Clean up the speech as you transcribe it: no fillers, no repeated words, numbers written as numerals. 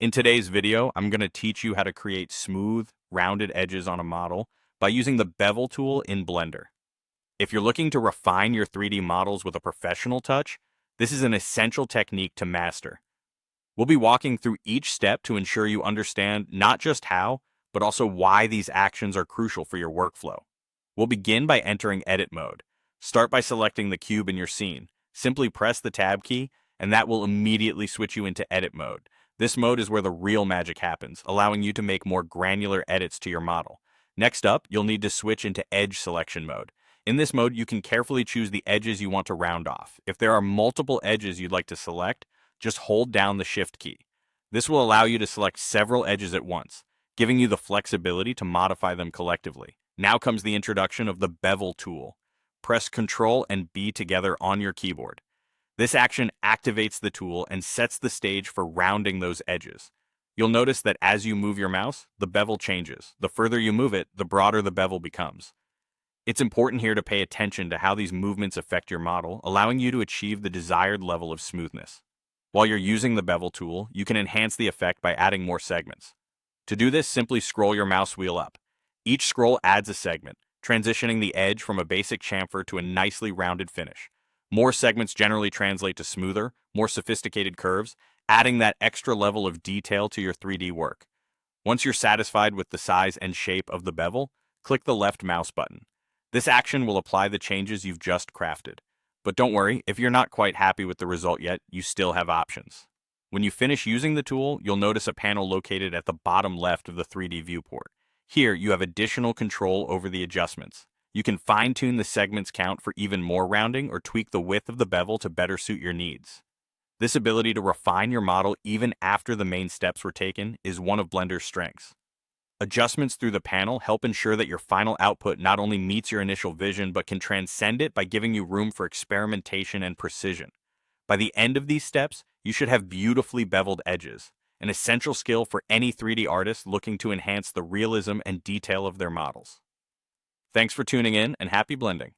In today's video, I'm going to teach you how to create smooth, rounded edges on a model by using the bevel tool in Blender. If you're looking to refine your 3D models with a professional touch, this is an essential technique to master. We'll be walking through each step to ensure you understand not just how, but also why these actions are crucial for your workflow. We'll begin by entering edit mode. Start by selecting the cube in your scene. Simply press the tab key, and that will immediately switch you into edit mode. This mode is where the real magic happens, allowing you to make more granular edits to your model. Next up, you'll need to switch into edge selection mode. In this mode, you can carefully choose the edges you want to round off. If there are multiple edges you'd like to select, just hold down the Shift key. This will allow you to select several edges at once, giving you the flexibility to modify them collectively. Now comes the introduction of the bevel tool. Press Ctrl and B together on your keyboard. This action activates the tool and sets the stage for rounding those edges. You'll notice that as you move your mouse, the bevel changes. The further you move it, the broader the bevel becomes. It's important here to pay attention to how these movements affect your model, allowing you to achieve the desired level of smoothness. While you're using the bevel tool, you can enhance the effect by adding more segments. To do this, simply scroll your mouse wheel up. Each scroll adds a segment, transitioning the edge from a basic chamfer to a nicely rounded finish. More segments generally translate to smoother, more sophisticated curves, adding that extra level of detail to your 3D work. Once you're satisfied with the size and shape of the bevel, click the left mouse button. This action will apply the changes you've just crafted. But don't worry, if you're not quite happy with the result yet, you still have options. When you finish using the tool, you'll notice a panel located at the bottom left of the 3D viewport. Here, you have additional control over the adjustments. You can fine-tune the segments count for even more rounding or tweak the width of the bevel to better suit your needs. This ability to refine your model even after the main steps were taken is one of Blender's strengths. Adjustments through the panel help ensure that your final output not only meets your initial vision but can transcend it by giving you room for experimentation and precision. By the end of these steps, you should have beautifully beveled edges, an essential skill for any 3D artist looking to enhance the realism and detail of their models. Thanks for tuning in and happy blending.